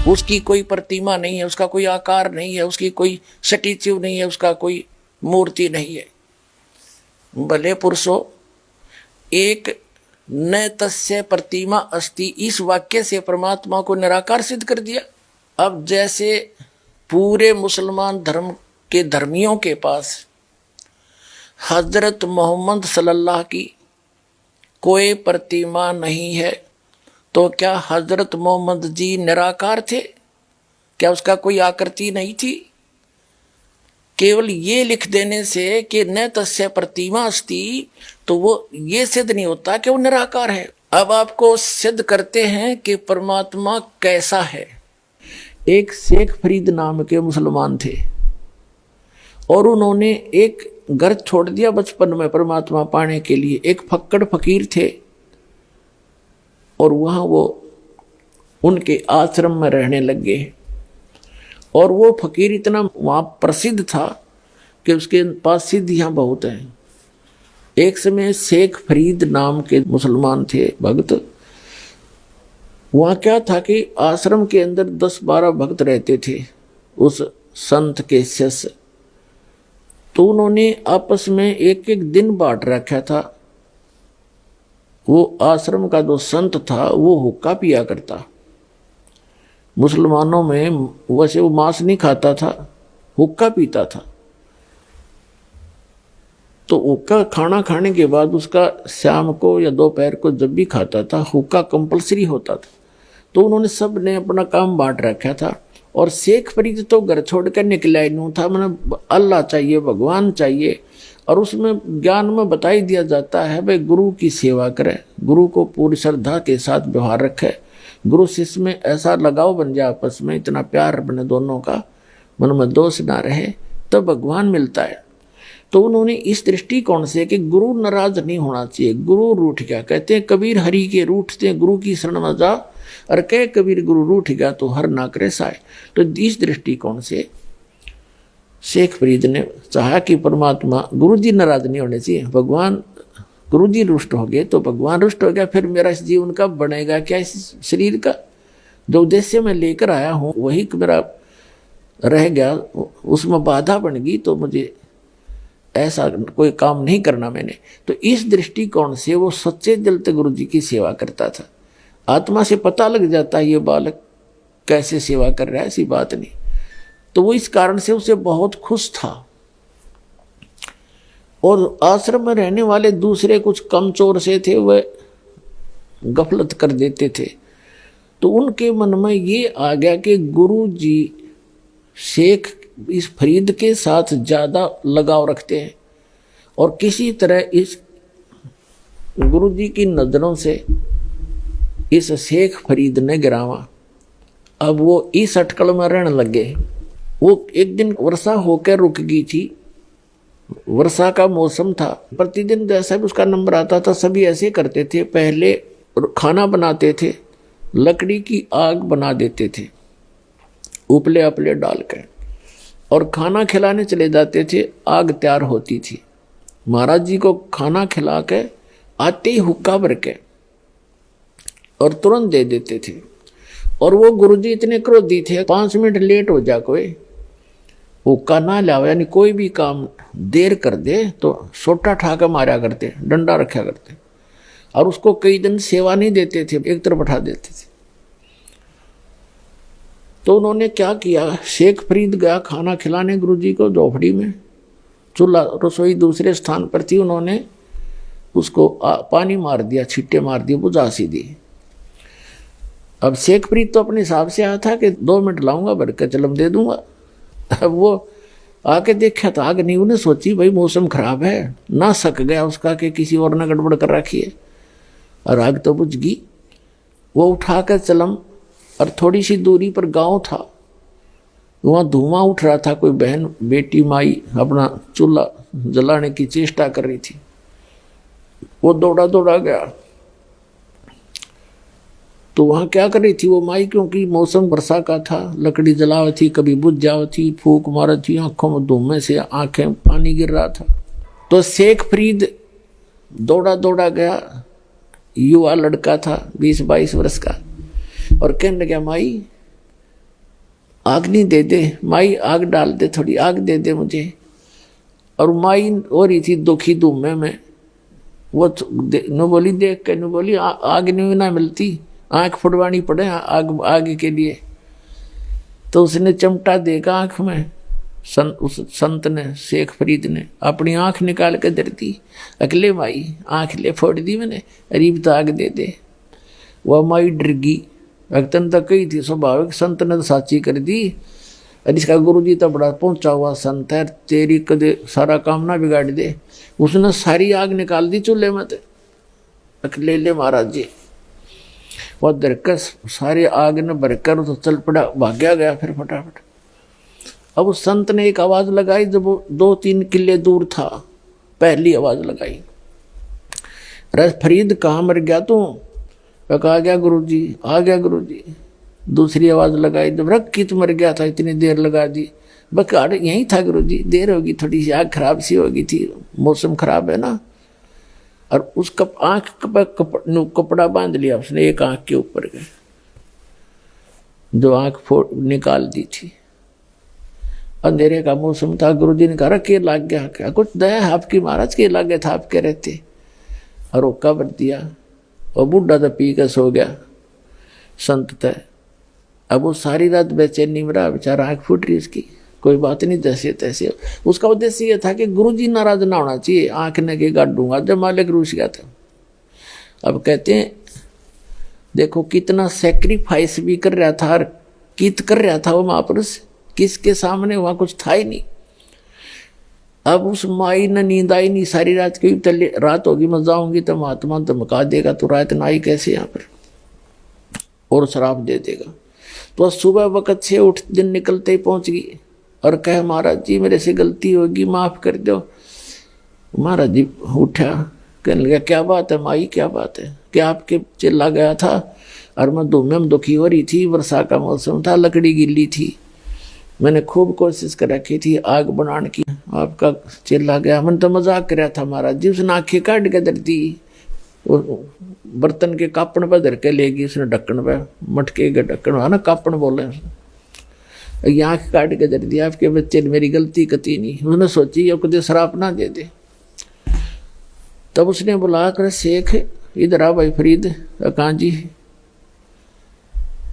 उसकी कोई प्रतिमा नहीं है, उसका कोई आकार नहीं है, उसकी कोई स्टैच्यू नहीं है, उसका कोई मूर्ति नहीं है। भले पुरुषो एक न तस्य प्रतिमा अस्ति, इस वाक्य से परमात्मा को निराकार सिद्ध कर दिया। अब जैसे पूरे मुसलमान धर्म के धर्मियों के पास हजरत मोहम्मद सल्लल्लाहु की कोई प्रतिमा नहीं है, तो क्या हजरत मोहम्मद जी निराकार थे? क्या उसका कोई आकृति नहीं थी? केवल ये लिख देने से कि न तस्य प्रतिमा अस्ति, तो वो ये सिद्ध नहीं होता कि वो निराकार है। अब आपको सिद्ध करते हैं कि परमात्मा कैसा है। एक शेख फरीद नाम के मुसलमान थे और उन्होंने एक घर छोड़ दिया बचपन में परमात्मा पाने के लिए। एक फक्कड़ फकीर थे और वहाँ वो उनके आश्रम में रहने लग गए। और वो फकीर इतना वहाँ प्रसिद्ध था कि उसके पास सिद्धियाँ बहुत हैं। एक समय शेख फरीद नाम के मुसलमान थे भक्त। वहाँ क्या था कि आश्रम के अंदर 10-12 भक्त रहते थे उस संत के शिष्य। तो उन्होंने आपस में एक एक दिन बांट रखा था। वो आश्रम का जो संत था वो हुक्का पिया करता। मुसलमानों में वैसे वो मांस नहीं खाता था, हुक्का पीता था। तो हुक्का खाना खाने के बाद उसका शाम को या दोपहर को जब भी खाता था हुक्का कंपलसरी होता था। तो उन्होंने सब ने अपना काम बांट रखा था। और शेख फरीद तो घर छोड़ कर निकला ही नहीं था। मैंने अल्लाह चाहिए, भगवान चाहिए। और उसमें ज्ञान में बता ही दिया जाता है भाई गुरु की सेवा करे, गुरु को पूरी श्रद्धा के साथ व्यवहार रखे, गुरु शिष्य में ऐसा लगाव बन जाए, आपस में इतना प्यार बने दोनों का, मन में दोष ना रहे, तब भगवान मिलता है। तो उन्होंने इस दृष्टिकोण से कि गुरु नाराज नहीं होना चाहिए। गुरु रूठ गया, कहते हैं कबीर हरि के रूठते गुरु की शरण में जा, और कह कबीर गुरु रूठ गया तो हर ना करे साय। तो इस दृष्टिकोण से शेख फरीद ने चाहा कि परमात्मा गुरु जी नाराज नहीं होने चाहिए। भगवान गुरु जी रुष्ट हो गए तो भगवान रुष्ट हो गया, फिर मेरा इस जीवन का बनेगा क्या? इस शरीर का जो उद्देश्य मैं लेकर आया हूँ वही मेरा रह गया, उसमें बाधा बन गई, तो मुझे ऐसा कोई काम नहीं करना मैंने। तो इस दृष्टिकोण से वो सच्चे दिल से गुरु जी की सेवा करता था। आत्मा से पता लग जाता है ये बालक कैसे सेवा कर रहा है, ऐसी बात नहीं। तो वो इस कारण से उसे बहुत खुश था। और आश्रम में रहने वाले दूसरे कुछ कमचोर से थे, वह गफलत कर देते थे। तो उनके मन में ये आ गया कि गुरु जी शेख इस फरीद के साथ ज़्यादा लगाव रखते हैं और किसी तरह इस गुरु जी की नज़रों से इस शेख फरीद ने गिरावा। अब वो इस अटकल में रहने लगे। वो एक दिन वर्षा होकर रुक गई थी, वर्षा का मौसम था। प्रतिदिन जैसा भी उसका नंबर आता था सभी ऐसे करते थे। पहले खाना बनाते थे, लकड़ी की आग बना देते थे उपले अपले डाल कर, और खाना खिलाने चले जाते थे। आग तैयार होती थी, महाराज जी को खाना खिला के आते ही हुक्का भर के और तुरंत दे देते थे। और वो गुरुजी इतने क्रोधी थे, 5 मिनट लेट हो जा कोई हुक्का ना लावे, यानी कोई भी काम देर कर दे तो सोटा ठाकर मारा करते, डंडा रखा करते। और उसको कई दिन सेवा नहीं देते थे, एक तरफ बैठा देते थे। तो उन्होंने क्या किया, शेख फरीद गया खाना खिलाने गुरुजी को झोपड़ी में। चूल्हा रसोई दूसरे स्थान पर थी, उन्होंने उसको पानी मार दिया, छिट्टे मार दिए, बुझा सी दी। अब शेख फरीद तो अपने हिसाब से आया था कि 2 मिनट लाऊंगा भर के चलम दे दूंगा। अब वो आके देखा तो आग नहीं। उन्हें सोची भाई मौसम खराब है, ना सक गया उसका कि किसी और ने गड़बड़ कर रखी है, और आग तो बुझ गई। वो उठा कर चलम, और थोड़ी सी दूरी पर गांव था, वहाँ धुआं उठ रहा था। कोई बहन बेटी माई अपना चूल्हा जलाने की चेष्टा कर रही थी। वो दौड़ा दौड़ा गया। तो वहाँ क्या कर रही थी वो माई, क्योंकि मौसम वर्षा का था, लकड़ी जलाव थी, कभी बुझ जाओ थी, फूक मार थी, आंखों में धुएं से आंखें पानी गिर रहा था। तो शेख फरीद दौड़ा दौड़ा गया, युवा लड़का था 20-22 वर्ष का, और कहने लगा माई आग नहीं दे दे माई, आग डाल दे, थोड़ी आग दे दे मुझे। और माई हो रही थी दुखी धूमे में, वो नु बोली देख के, नु बोली आग नहीं ना मिलती, आंख फुड़वानी पड़े आग आग के लिए। तो उसने चिमटा देगा आंख में, उस संत ने, शेख फरीद ने अपनी आंख निकाल के दे दी। अगले माई आंख ले फोड़ दी मैंने, अरीब तो आग दे दे। वह माई डर गई, अगतन तक कही थी स्वाभाविक, संत ने तो साची कर दी। और इसका गुरु जी तो बड़ा पहुंचा हुआ संत है, तेरी कदे सारा काम ना बिगाड़ दे। उसने सारी आग निकाल दी चूल्हे में। अकेले ले महाराज जी वह दरकस सारे आग ने भरकर तो चल पड़ा, भाग्या गया फिर फटाफट। अब उस संत ने एक आवाज लगाई, जब वो 2-3 किले दूर था, पहली आवाज लगाई, अरे फरीद कहाँ मर गया तू? आ गया गुरुजी, आ गया गुरुजी। दूसरी आवाज लगाई, जब रख की तो मर गया था, इतनी देर लगा दी। बकार यही था गुरुजी, देर होगी, थोड़ी सी आग खराब सी होगी थी, मौसम खराब है ना। और उसका आंख पर कपड़ा बांध लिया उसने एक आंख के ऊपर के, जो आंख फोड़ निकाल दी थी। अंधेरे का मौसम था, गुरुजी ने कहा के लाग गया क्या? कुछ दया है आपकी महाराज, के लाग गया था आप कह रहे थे। और वो कब्र दिया, और बूढ़ा तो पी के सो गया संत तय। अब वो सारी रात बेचैनी में रहा बेचारा, आंख फूट रही उसकी, कोई बात नहीं, जैसे तैसे। उसका उद्देश्य ये था कि गुरुजी नाराज ना होना चाहिए, आंख ने के गाड़ दूंगा, जब मालिक रूस गया था। अब कहते हैं देखो कितना सेक्रीफाइस भी कर रहा था, कित कर रहा था वो महापुरुष, किसके सामने, वहां कुछ था ही नहीं। अब उस माई ने नींद आई नहीं सारी रात, क्योंकि रात होगी मैं जाऊंगी तो महात्मा धमका देगा, तो रात ना आई कैसे यहाँ पर, और शराब दे देगा। तो सुबह वक्त से उठ दिन निकलते ही पहुंच गई और कहे महाराज जी मेरे से गलती होगी, माफ कर दो। महाराज जी उठा, कहने लगा क्या बात है माई, क्या बात है? क्या आपके चिल्ला गया था और मैं धूमे में दुखी हो रही थी, वर्षा का मौसम था, लकड़ी गिल्ली थी, मैंने खूब कोशिश कर रखी थी आग बनाने की, आपका चिल्ला गया। मैंने तो मजाक कर रहा था महाराज जी। उसने आंखें काट के धर दी, बर्तन के कापण पर धर के लेगी उसने, ढक्कन पे, मटके के ढक्कन है ना, कापण बोले, ये आंख काट के धर दिया। आपके बच्चे ने मेरी गलती कती नहीं, उसने सोची अब कदे शराब ना दे दे। तब उसने बुला कर, शेख इधर आ भाई फरीद। कहाँ जी,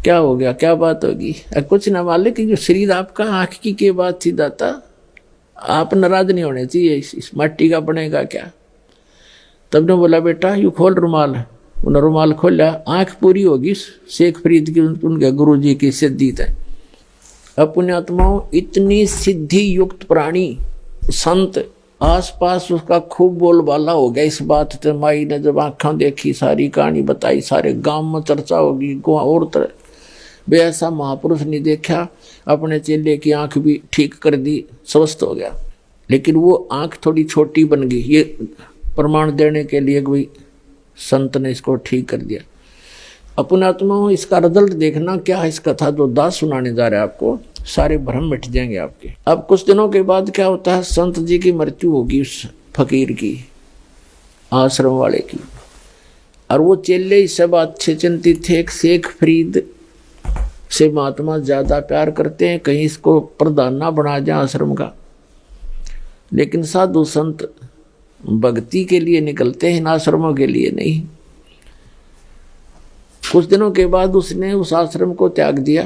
क्या हो गया, क्या बात होगी? कुछ ना मालिक, जो शरीर आपका आंख की के बात थी दाता, आप नाराज नहीं होने चाहिए, इस मट्टी का बनेगा क्या? तब ने बोला बेटा यू खोल रुमाल। उन्होंने रुमाल खोला, आंख पूरी होगी शेख फरीद की, उनके गुरु जी की सिद्धि है। अब पुण्यात्माओं, इतनी सिद्धि युक्त प्राणी संत, आसपास उसका खूब बोलबाला हो गया इस बात से। माई ने जब आंखें देखी, सारी कहानी बताई, सारे गांव में चर्चा होगी, और तरह बे ऐसा महापुरुष नहीं देखा। अपने चेले की आंख भी ठीक कर दी, स्वस्थ हो गया। लेकिन वो आंख थोड़ी छोटी बन गई, ये प्रमाण देने के लिए कोई संत ने इसको ठीक कर दिया। अपने आत्मा इसका रिजल्ट देखना क्या है। इस कथा जो दास सुनाने जा रहे हैं आपको, सारे भ्रम मिट जाएंगे आपके। अब कुछ दिनों के बाद क्या होता है, संत जी की मृत्यु होगी उस फकीर की, आश्रम वाले की। और वो चेले इस सब अच्छे चिंतित थे, एक शेख फरीद से महात्मा ज्यादा प्यार करते हैं, कहीं इसको प्रधान ना बना जाए आश्रम का। लेकिन साधु संत भक्ति के लिए निकलते हैं, इन आश्रमों के लिए नहीं। कुछ दिनों के बाद उसने उस आश्रम को त्याग दिया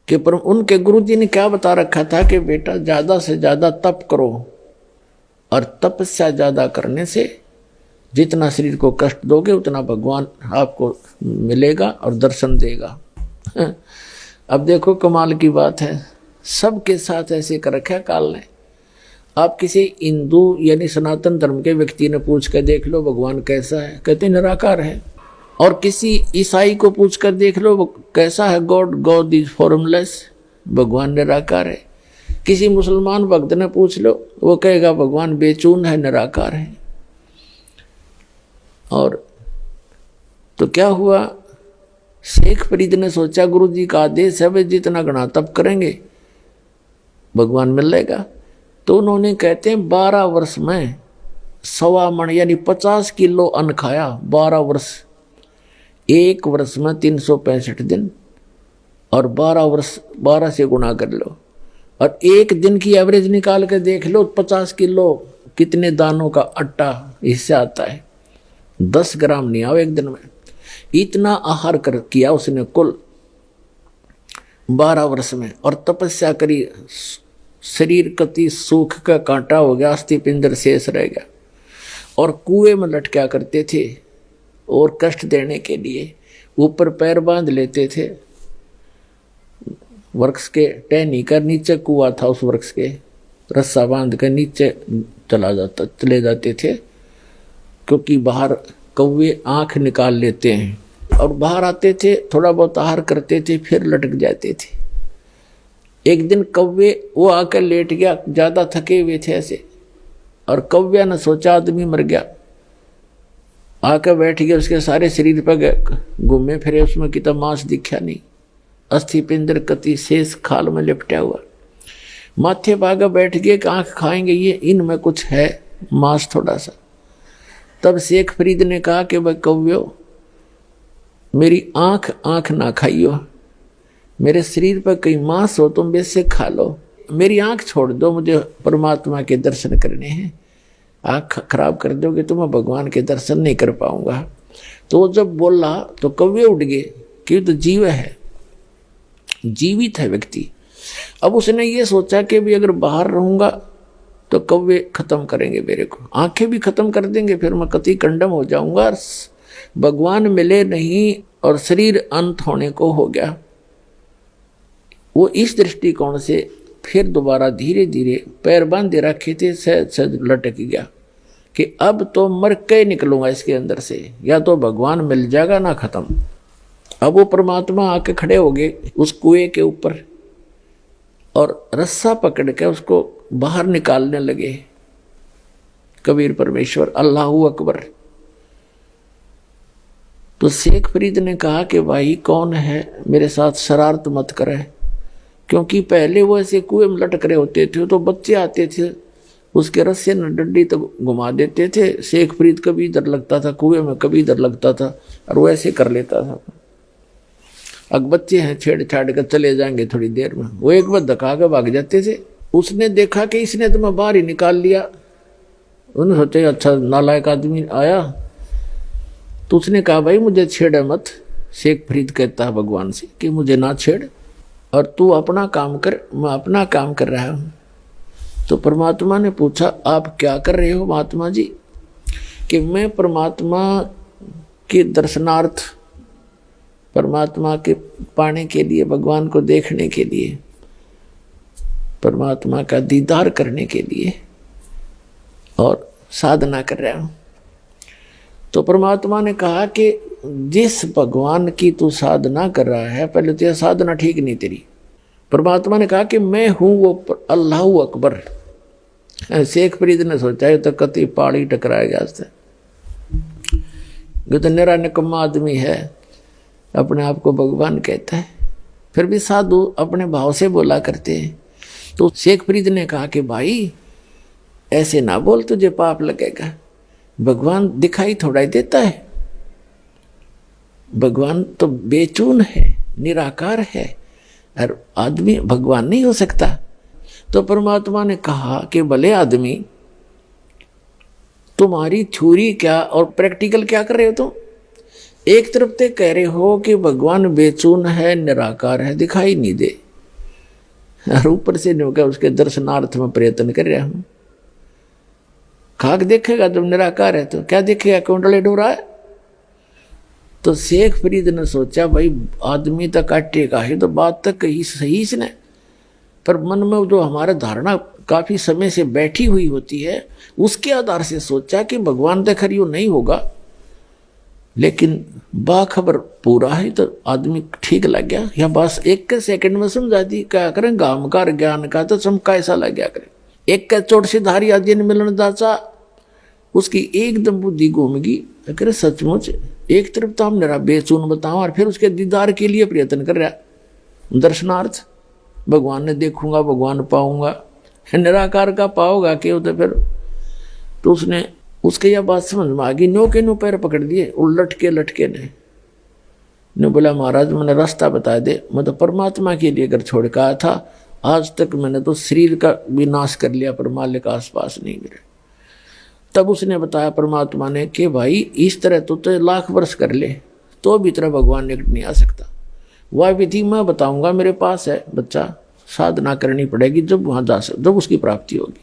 कि पर उनके गुरुजी ने क्या बता रखा था कि बेटा ज्यादा से ज्यादा तप करो, और तपस्या ज्यादा करने से जितना शरीर को कष्ट दोगे उतना भगवान आपको मिलेगा और दर्शन देगा। अब देखो कमाल की बात है, सबके साथ ऐसे कर रखा है काल ने। आप किसी हिंदू यानी सनातन धर्म के व्यक्ति ने पूछ कर देख लो भगवान कैसा है, कहते निराकार है। और किसी ईसाई को पूछ कर देख लो वो कैसा है, गॉड इज फॉर्मलेस, भगवान निराकार है। किसी मुसलमान भक्त ने पूछ लो, वो कहेगा भगवान बेचून है, निराकार है। और तो क्या हुआ, शेख फरीद ने सोचा गुरु जी का आदेश है, वे जितना घना तप करेंगे भगवान मिलेगा। तो उन्होंने कहते हैं 12 वर्ष में 1.25 मन यानी 50 किलो अन्न खाया। 12 वर्ष, एक वर्ष में 365 दिन, और 12 से गुणा कर लो, और एक दिन की एवरेज निकाल के देख लो 50 किलो कितने दानों का आटा इससे आता है। 10 ग्राम नहीं आओ एक दिन में। इतना आहार किया उसने कुल 12 वर्ष में, और तपस्या करी। शरीर कति सूख का कांटा हो गया, अस्थि पिंजर शेष रह गया, और कुएं में लटका करते थे और कष्ट देने के लिए ऊपर पैर बांध लेते थे। वृक्ष के टहनी कर नीचे कुआं था, उस वृक्ष के रस्सा बांध कर नीचे चले जाते थे, क्योंकि बाहर कौवे आंख निकाल लेते हैं, और बाहर आते थे, थोड़ा बहुत आहार करते थे, फिर लटक जाते थे। एक दिन कौवे वो आकर लेट गया, ज्यादा थके हुए थे ऐसे, और कौवे ने सोचा आदमी मर गया, आकर बैठ गया, उसके सारे शरीर पर घूमे फिरे, उसमें कितना मांस दिखा नहीं, अस्थि पिंजर कति शेष खाल में लिपटा हुआ। माथे भागा बैठ गए, आंख खाएंगे ये, इनमें कुछ है मांस थोड़ा सा। तब शेख फरीद ने कहा कि भाई कौव्यो, मेरी आंख ना खाइयो, मेरे शरीर पर कहीं मांस हो तुम वैसे खा लो, मेरी आंख छोड़ दो, मुझे परमात्मा के दर्शन करने हैं। आंख खराब कर दोगे तो मैं भगवान के दर्शन नहीं कर पाऊंगा। तो जब बोला तो कौवे उठ गए कि तो जीव है, जीवित है व्यक्ति। अब उसने ये सोचा कि भी अगर बाहर रहूंगा तो कौवे खत्म करेंगे मेरे को, आंखें भी खत्म कर देंगे, फिर मैं कति कंडम हो जाऊंगा, भगवान मिले नहीं और शरीर अंत होने को हो गया। वो इस दृष्टिकोण से फिर दोबारा धीरे धीरे पैर बांधे रखे थे, सहज लटक गया कि अब तो मर के निकलूंगा इसके अंदर से, या तो भगवान मिल जाएगा ना खत्म। अब वो परमात्मा आके खड़े हो गए उस कुएं के ऊपर, और रस्सा पकड़ के उसको बाहर निकालने लगे। कबीर परमेश्वर अल्लाहू अकबर। तो शेख फरीद ने कहा कि भाई कौन है, मेरे साथ शरारत मत करे, क्योंकि पहले वो ऐसे कुएं में लटक रहे होते थे, तो बच्चे आते थे उसके रस्से न डंडी तो घुमा देते थे। शेख फरीद कभी इधर लगता था कुएं में, कभी इधर लगता था, और वो ऐसे कर लेता था। अब बच्चे हैं, छेड़ कर चले जाएंगे थोड़ी देर में, वो एक बार धक्का के भाग जाते थे। उसने देखा कि इसने तो मैं बाहर ही निकाल लिया, उन्होंने सोचा अच्छा नालायक आदमी आया, तो उसने कहा भाई मुझे छेड़ मत। शेख फरीद कहता है भगवान से कि मुझे ना छेड़, और तू अपना काम कर, मैं अपना काम कर रहा हूँ। तो परमात्मा ने पूछा आप क्या कर रहे हो महात्मा जी? कि मैं परमात्मा के दर्शनार्थ, परमात्मा के पाने के लिए, भगवान को देखने के लिए, परमात्मा का दीदार करने के लिए और साधना कर रहा हूँ। तो परमात्मा ने कहा कि जिस भगवान की तू साधना कर रहा है, पहले तो यह साधना ठीक नहीं तेरी। परमात्मा ने कहा कि मैं हूँ वो अल्लाहू अकबर। शेख फरीद ने सोचा तो कति पाड़ी टकराया गया उससे, जो तो निरा निकम्मा आदमी है, अपने आप को भगवान कहता है, फिर भी साधु अपने भाव से बोला करते हैं। तो शेख फरीद ने कहा कि भाई ऐसे ना बोल, तुझे पाप लगेगा, भगवान दिखाई थोड़ा ही देता है, भगवान तो बेचून है, निराकार है, और आदमी भगवान नहीं हो सकता। तो परमात्मा ने कहा कि भले आदमी, तुम्हारी थ्योरी क्या और प्रैक्टिकल क्या कर रहे हो तुम? एक तरफ ते कह रहे हो कि भगवान बेचून है, निराकार है, दिखाई नहीं दे, और ऊपर से नहीं होगा उसके दर्शनार्थ में प्रयत्न कर रहा हूं। खाक देखेगा जब निराकार है तो क्या देखेगा, कुंडले डोरा है। तो शेख फरीद ने सोचा भाई आदमी तो काटेगा ही, तो बात तक कही सही इसने, पर मन में जो हमारा धारणा काफी समय से बैठी हुई होती है, उसके आधार से सोचा कि भगवान तो खरी नहीं होगा, लेकिन बाखबर पूरा है तो आदमी ठीक लग गया। या बस एक के सेकंड में समझा दी, क्या करें गामकार ज्ञान का तो चमका ऐसा लग गया करें। एक का चोट से धारी आदि ने मिलन दाचा, उसकी एकदम बुद्धि घूम गई। अगर सचमुच एक तरफ तो हम निरा बेचून बताऊं, और फिर उसके दीदार के लिए प्रयत्न कर रहा, दर्शनार्थ, भगवान ने देखूंगा, भगवान पाऊंगा, निराकार का पाओगा क्यों? तो फिर तो उसने उसके यह बात समझ में आ गई, नो के नो पैर पकड़ दिए, और लटके ने ने बोला महाराज मैंने रास्ता बता दे, मैं तो परमात्मा के लिए घर छोड़ के आया था, आज तक मैंने तो शरीर का विनाश कर लिया पर मालिक आसपास नहीं मिले। तब उसने बताया परमात्मा ने कि भाई इस तरह तो 1,00,000 वर्ष कर ले तो भी तरह भगवान निकट नहीं आ सकता। वह विधि मैं बताऊंगा, मेरे पास है बच्चा, साधना करनी पड़ेगी, जब वहाँ जा सकते, जब उसकी प्राप्ति होगी।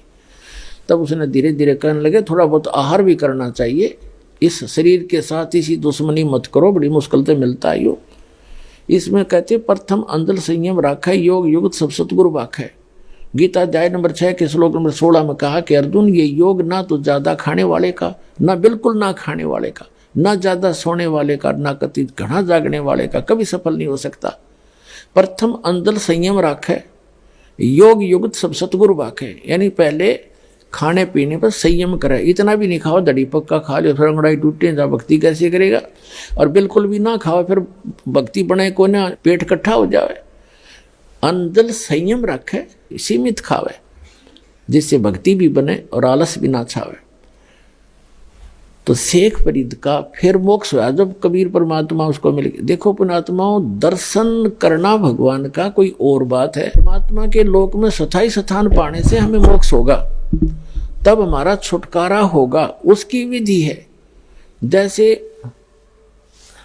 तब उसने धीरे धीरे कहने लगे थोड़ा बहुत आहार भी करना चाहिए, इस शरीर के साथ इसी दुश्मनी मत करो, बड़ी मुश्किल से मिलता है यो। इसमें कहते प्रथम अंदर संयम राखा योग युक्त सब सतगुरु वाक है। गीता अध्याय नंबर 6 के श्लोक नंबर 16 में कहा कि अर्जुन ये योग ना तो ज्यादा खाने वाले का, ना बिल्कुल ना खाने वाले का, ना ज्यादा सोने वाले का, ना कथित घना जागने वाले का कभी सफल नहीं हो सकता। प्रथम अंदर संयम राखे योग युक्त सब सतगुरु वाक है, यानी पहले खाने पीने पर संयम करे। इतना भी नहीं खाओ दड़ी पक्का खा लो फिर अंगड़ाई टूटे, जा भक्ति कैसे करेगा। और बिल्कुल भी ना खाओ फिर भक्ति बने को ना पेट इकट्ठा हो जाए। अंदर संयम रखे, सीमित खावे, जिससे भक्ति भी बने और आलस भी ना छावे। तो शेख फरीद का फिर मोक्ष हुआ जब कबीर परमात्मा उसको मिल गए। देखो पुणात्माओं, दर्शन करना भगवान का कोई और बात है, परमात्मा के लोक में स्थायी स्थान पाने से हमें मोक्ष होगा, तब हमारा छुटकारा होगा, उसकी विधि है। जैसे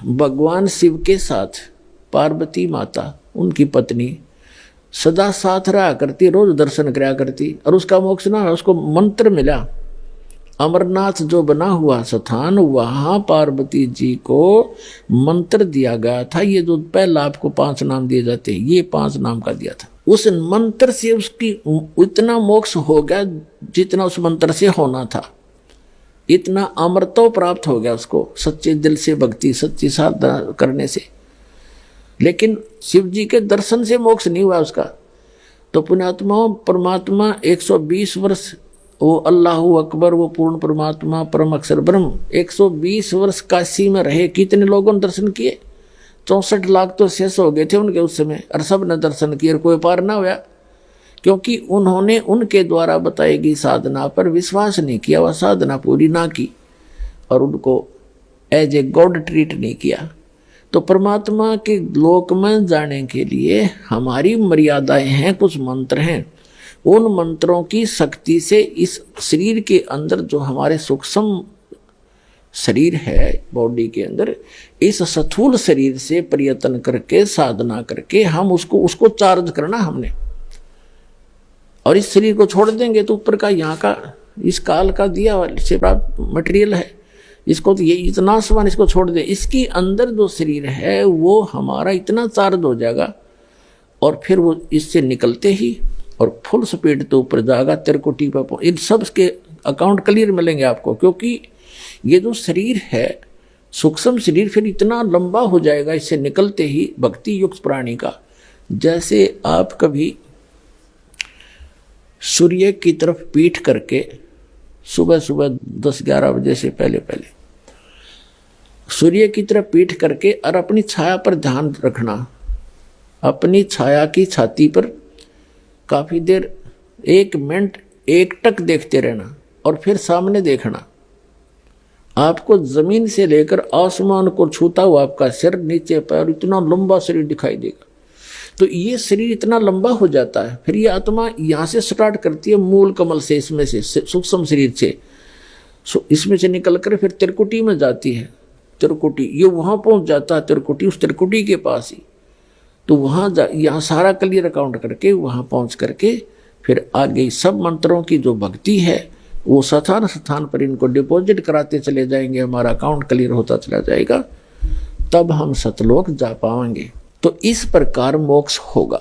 भगवान शिव के साथ पार्वती माता उनकी पत्नी सदा साथ रहा करती, रोज दर्शन कराया करती, और उसका मोक्ष ना, उसको मंत्र मिला। अमरनाथ जो बना हुआ स्थान, वहां पार्वती जी को मंत्र दिया गया था। ये जो पहला आपको 5 नाम दिए जाते हैं, ये 5 नाम का दिया था। उस मंत्र से उसकी इतना मोक्ष हो गया जितना उस मंत्र से होना था, इतना अमरत्व प्राप्त हो गया उसको सच्चे दिल से भक्ति, सच्ची साधना करने से। लेकिन शिव जी के दर्शन से मोक्ष नहीं हुआ उसका। तो पुण्यात्माओं, परमात्मा 120 वर्ष, वो अल्लाहु अकबर, वो पूर्ण परमात्मा परम अक्षर ब्रह्म 120 वर्ष काशी में रहे। कितने लोगों ने दर्शन किए? 64 लाख तो शेष हो गए थे उनके उस समय, और सब ने दर्शन किए और कोई पार ना हुआ, क्योंकि उन्होंने उनके द्वारा बताई गई साधना पर विश्वास नहीं किया, वह साधना पूरी ना की और उनको एज ए गॉड ट्रीट नहीं किया। तो परमात्मा के लोक में जाने के लिए हमारी मर्यादाएं हैं, कुछ मंत्र हैं। उन मंत्रों की शक्ति से इस शरीर के अंदर जो हमारे सूक्ष्म शरीर है बॉडी के अंदर, इस स्थूल शरीर से प्रयत्न करके साधना करके हम उसको चार्ज करना हमने। और इस शरीर को छोड़ देंगे तो ऊपर का यहाँ का इस काल का दिया से प्राप्त मटेरियल है, इसको तो ये इतना समान इसको छोड़ दे, इसके अंदर जो शरीर है वो हमारा इतना चार्ज हो जाएगा और फिर वो इससे निकलते ही और फुल स्पीड तो ऊपर जाएगा, तिरकुटी पर। इन सब के अकाउंट क्लियर मिलेंगे आपको, क्योंकि ये जो शरीर है सूक्ष्म शरीर फिर इतना लंबा हो जाएगा इससे निकलते ही भक्ति युक्त प्राणी का। जैसे आप कभी सूर्य की तरफ पीठ करके सुबह सुबह 10-11 बजे से पहले सूर्य की तरफ पीठ करके और अपनी छाया पर ध्यान रखना, अपनी छाया की छाती पर काफी देर 1 मिनट एकटक देखते रहना और फिर सामने देखना। आपको जमीन से लेकर आसमान को छूता हुआ आपका सिर, नीचे पैर, इतना लंबा शरीर दिखाई देगा। तो ये शरीर इतना लंबा हो जाता है, फिर ये आत्मा यहाँ से स्टार्ट करती है मूल कमल से, इसमें से सूक्ष्म शरीर से, इसमें से निकलकर फिर त्रिकुटी में जाती है। त्रिकुटी ये वहाँ पहुँच जाता है, त्रिकुटी उस त्रिकुटी के पास ही। तो वहाँ यहाँ सारा क्लियर अकाउंट करके वहाँ पहुँच करके फिर आगे सब मंत्रों की जो भक्ति है वो स्थान स्थान पर इनको डिपॉजिट कराते चले जाएंगे, हमारा अकाउंट क्लियर होता चला जाएगा, तब हम सतलोक जा पाएंगे। तो इस प्रकार मोक्ष होगा।